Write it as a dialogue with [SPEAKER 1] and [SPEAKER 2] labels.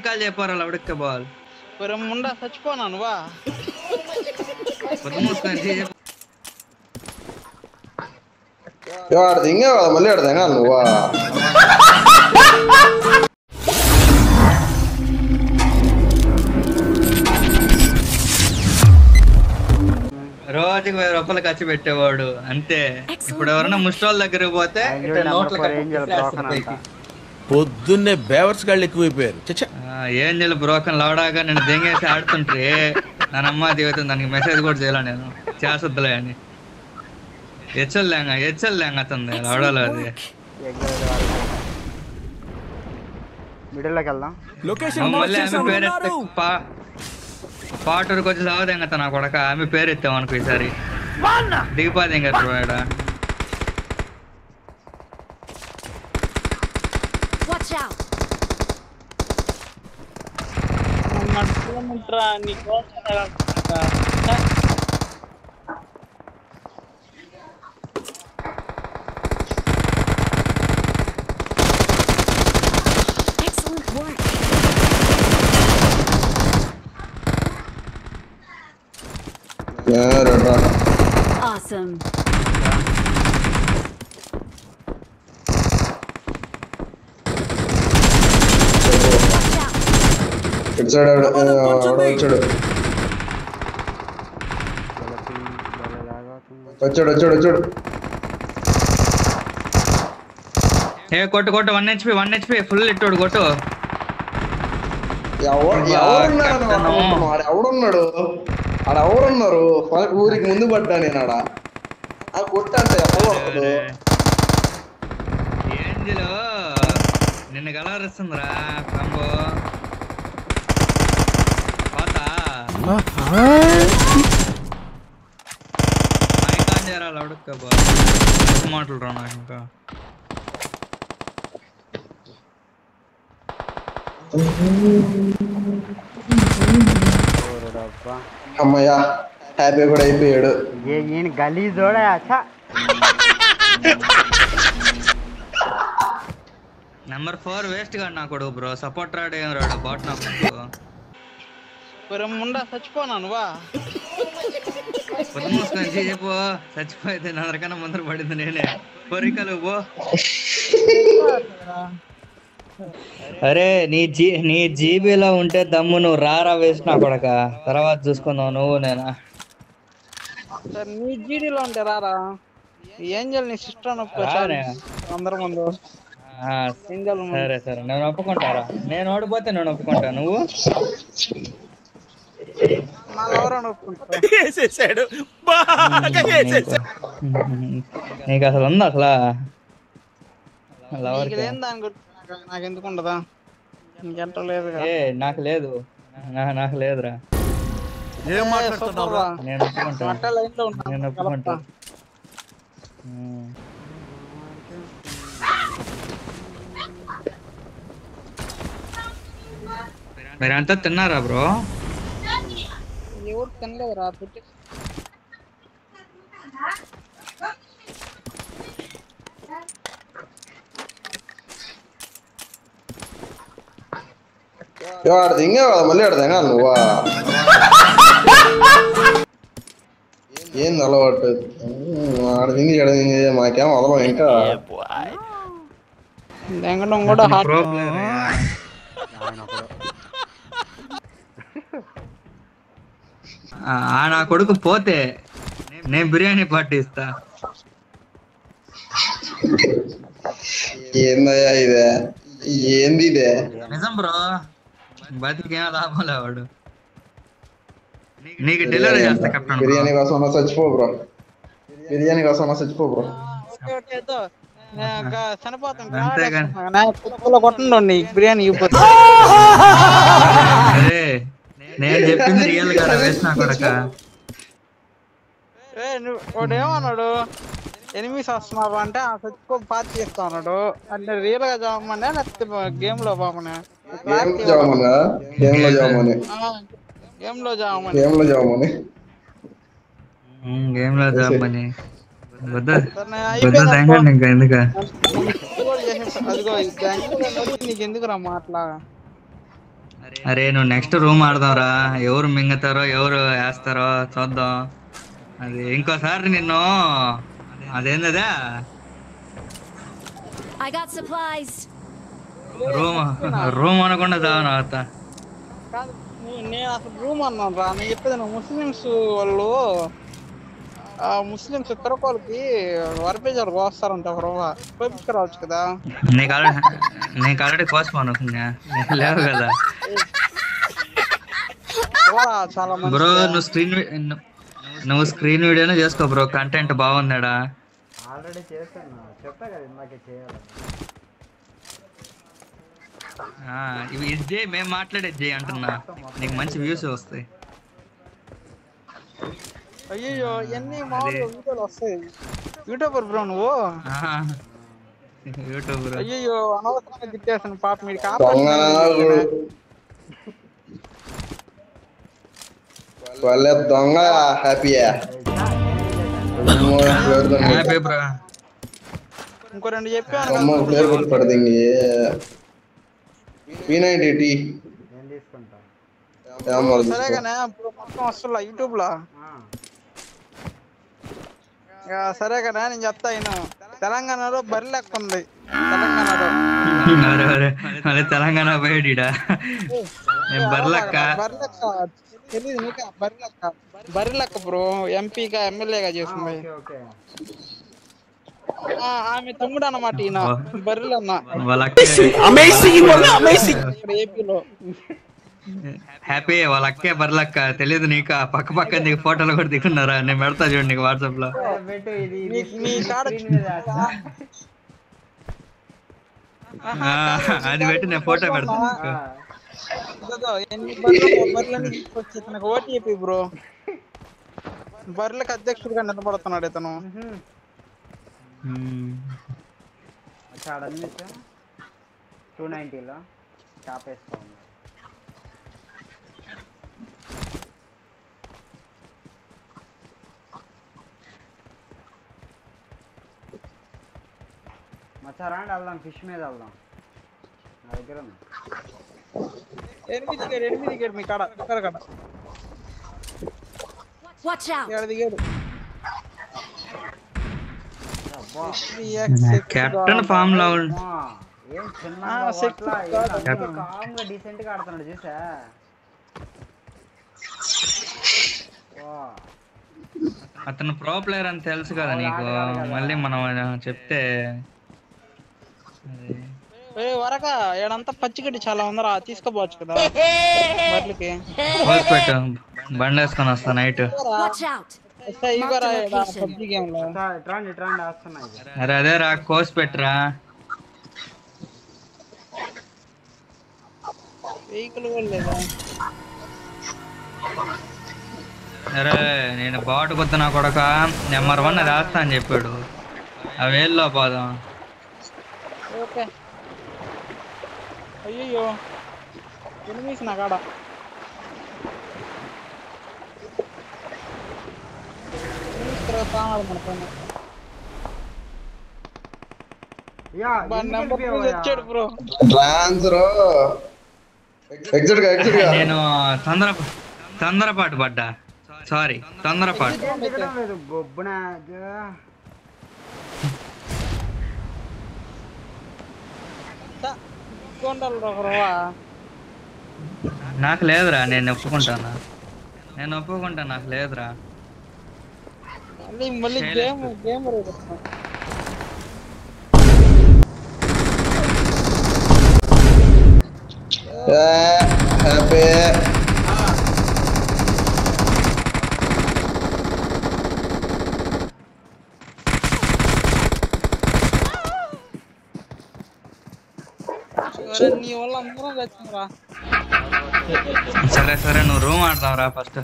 [SPEAKER 1] Call చెప్పారా ఉడక్క ball
[SPEAKER 2] Munda చచ్చిపోనా నువ్వా
[SPEAKER 3] ఇంకా మళ్ళీ ఆడదా నువ్వా
[SPEAKER 1] రోజుకి 1000 రూపాయలు ఖర్చు పెట్టేవాడు అంతే. ఇప్పుడు ఎవరైనా ముస్టోళ్ళ దగ్గరికి పోతే
[SPEAKER 4] పొద్దున్నే బేవర్స్ గాళ్ళు ఎక్కువైపోయారు.
[SPEAKER 1] ఏంజల్ బ్రోకన్ లవడాగా నేను దెంగేసి ఆడుతుంటే నన్నమ్మ దిగుతుంది. దానికి మెసేజ్ కూడా చేయాల నేను చేసొద్దులే అని. హెచ్చల్లేంగా అతంది లవడాలో అది. మళ్ళీ ఆమె పేరెత్తే పాటూరుకి వచ్చి సావదేంగ నా కొడక. ఆమె పేరెత్తాం అనుకో ఈసారి దిగిపోదేంగ వాడ.
[SPEAKER 5] Awesome.
[SPEAKER 3] వచ్చాడు
[SPEAKER 1] ఏ కొట్టు 1 HP ఫుల్ ఇట్టోడు కొట్టు.
[SPEAKER 3] ఎవడున్నాడు ఆడ? ఎవరున్నారు? ఊరికి ముందు పడ్డా నేను ఆడ. ఆ కొట్టంటే
[SPEAKER 1] ఏంజిలో నిన్ను గలవరిస్తుందిరా కంబో పాత చేరాలి అడుక్క మాటలు రా నాకు ఇంకా.
[SPEAKER 3] అమ్మయ్యా హ్యాపీ కూడా అయిపోయాడు.
[SPEAKER 1] నెంబర్ 4 వేస్ట్ గా నా కొడుకు బ్రో. సపోర్ట్ రాడు ఏం రాడు బాట్ నా
[SPEAKER 2] ముండా చచ్చిపోనా నువ్వా
[SPEAKER 1] మూసుకొని చెప్పు. చచ్చిపోతే అందరికన్నా ముందర పడింది నేనే. కోరికలు పో. అరే నీ జీబీలో ఉంటే దమ్ము నువ్వు రారా వేస్ట్ నా కొడక. తర్వాత చూసుకుందాం నువ్వు నేనా.
[SPEAKER 2] నీ జీడీలో ఉంటే రారా. ఏంజల్ నీ సిస్టర్ అందరి ముందు.
[SPEAKER 1] సరే నేను ఒప్పుకుంటారా. నేను ఓడిపోతే నేను ఒప్పుకుంటా. నువ్వు నీకు అసలు ఉందా అసలు?
[SPEAKER 2] నాకెందుకుండదా? ఇంకెంత లేదు.
[SPEAKER 1] నాకు లేదు నాకు లేదురా. నేను ఒప్పుకుంటా. మీరంతా తిన్నారా బ్రో?
[SPEAKER 2] ఎవరు తినలేదురా.
[SPEAKER 3] ఇంకా మళ్ళీ ఆడదా నువ్వా? ఏంది అలవాటు? ఆడదింగి ఎడదింగి మాకేం వదలం ఇంకా.
[SPEAKER 2] కూడా
[SPEAKER 1] నా కొడుకు పోతే నేను బిర్యానీ పార్టీ ఇస్తా.
[SPEAKER 3] ఏందయ్యా ఇదే? ఏంది ఇదే?
[SPEAKER 1] నిజం బ్రో. బతికేం లాభం లేవాడు. నీకు డెలివరీ చేస్తా కెప్టెన్.
[SPEAKER 3] బిర్యానీ కోసం చచ్చిపో బ్రో.
[SPEAKER 2] కొట్టండి బిర్యానీ.
[SPEAKER 1] అరే నేను చెప్పింది రియల్ గా వేసినా కొడక.
[SPEAKER 2] వాడు ఏమన్నాడు? ఎనిమిస్ వస్తున్నారు అంటే చచ్చిపో పార్టీ చేస్తా అన్నాడు. అంటే రియల్ గా జామనే లేకపోతే గేమ్ లో బామనే? గేమ్ లో
[SPEAKER 1] జామని
[SPEAKER 2] నీకెందుకు రా మాట్లా?
[SPEAKER 1] అరే నువ్వు నెక్స్ట్ రూమ్ ఆడదాంరా, ఎవరు మింగతారో ఎవరు వేస్తారో చూద్దాం. అది ఇంకోసారి నిన్ను అదేందా
[SPEAKER 5] I got supplies.
[SPEAKER 1] Room room అనకుండా చావను అవుత.
[SPEAKER 2] కాదు నేను అసలు రూమ్ అన్నాను రా. నేను చెప్పేది నువ్వు ముస్లిమ్స్ వాళ్ళు ముస్లిమ్స్ తిరకోలకి వరపేజారు కోస్తారంట ఒక రవ్వ కోపించుకురావచ్చు కదా.
[SPEAKER 1] నీకు ఆల్రెడీ కోసుకోను లేవు కదా
[SPEAKER 2] చాలా
[SPEAKER 1] బ్రో. నువ్వు స్క్రీన్ వీడియోనే చేసుకో బ్రో, కంటెంట్ బాగుందాడా.
[SPEAKER 6] ఆల్రెడీ చేశాను, చెప్పా కదా ఇందాకే చేయాలి.
[SPEAKER 1] ఇవి ఇది చేయి, మేము మాట్లాడేది చేయి అంటున్నా, నీకు మంచి వ్యూస్ వస్తాయి.
[SPEAKER 2] అయ్యో ఎన్ని మామూలుగా వీడియోలు వస్తాయి. యూట్యూబర్ బ్రో నువ్వు?
[SPEAKER 1] యూట్యూబర్.
[SPEAKER 2] అయ్యో అనవసరంగా తిట్టేస్తాను పాప. మీరు
[SPEAKER 3] వాళ్ళ దొంగ హ్యాపీయా.
[SPEAKER 1] Happy bro.
[SPEAKER 2] ఇంకో రెండు చెప్పాను
[SPEAKER 3] పేరు కొట్టి పడదింగి P90T
[SPEAKER 6] నేను తీసుకుంటా.
[SPEAKER 2] సరేగానే ఇప్పుడు మొత్తం వస్తున్నా యూట్యూబ్ లో. సరేగానే నేను చెప్తా. అయినా తెలంగాణలో బరి లెక్క ఉంది. తెలంగాణలో
[SPEAKER 1] మళ్ళీ తెలంగాణ పోయాడా బర్లక్క.
[SPEAKER 2] తెలీదు నీకు బరి లెక్క బ్రో. ఎంపీగా ఎమ్మెల్యేగా చేసింది ఆమె తమ్ముడు అన్నమాట ఈయన బర్రెలు అన్న. ఏపీలో
[SPEAKER 1] హ్యాపీ వాళ్ళ అక్కే బర్లక్క. తెలీదు నీకు? పక్క పక్క నీకు ఫోటోలు కూడా దిగున్నారా? నేను పెడతా చూడండి నీకు వాట్సాప్ లో.
[SPEAKER 2] నీ కాడ
[SPEAKER 1] అది పెట్టి నేను ఫోటో పెడతాను.
[SPEAKER 2] ఎన్ని బర్రెలని తీసుకొచ్చి ఇతనికి ఓటీపీ బ్రో. బర్రెలకు అధ్యక్షుడిగా నిలబడుతున్నాడు ఇతను.
[SPEAKER 6] అన్ని 290లో టాప్ వేసుకోండి. మచ్చారాండి వెళ్దాం, ఫిష్ మీద వెళ్దాం. నా దగ్గర ఉంది.
[SPEAKER 2] ఎనిమిది దిగాడు మీ కాడ కాడ.
[SPEAKER 5] Watch out.
[SPEAKER 2] దిగాడు
[SPEAKER 1] కెప్టెన్ ఫామ్ లో
[SPEAKER 6] ఏం చిన్న డీసెంట్ గా ఆడుతున్నాడు చూసా.
[SPEAKER 1] అతను ప్రో ప్లేయర్ అని తెలుసు కదా నీకు, మళ్ళీ మనం చెప్తే.
[SPEAKER 2] వరక ఏడంతా పచ్చిగడ్డి చాలా ఉందరా, తీసుకోపోవచ్చు కదా బర్లకి.
[SPEAKER 1] పెట్టు, బండి వేసుకొని వస్తా night.
[SPEAKER 5] Watch out.
[SPEAKER 2] PUBG game లో
[SPEAKER 1] అరే అదే రా, కోసి పెట్టురా.
[SPEAKER 2] వెహికల్ కూడా లేదా?
[SPEAKER 1] అరే నేను బాటు కొత్త నా కొడక నెంబర్ 1 అది వేస్తా అని చెప్పాడు. ఆ వేల్లో పోదాం.
[SPEAKER 2] ఓకే. అయ్యో ఎనిమిస్ నా కాడ.
[SPEAKER 1] నేను తొందరపాటు పడ్డా. సారీ, తొందరపాటు. నాకు లేదురా, నేను ఒప్పుకుంటాను. నాకు లేదురా.
[SPEAKER 2] మళ్ళీ గేమ్
[SPEAKER 3] హ్యాపీ.
[SPEAKER 2] నీ వల్ల అందరం తెచ్చిందిరా.
[SPEAKER 1] సరే నువ్వు రూమ్ ఆడతావురా ఫస్ట్.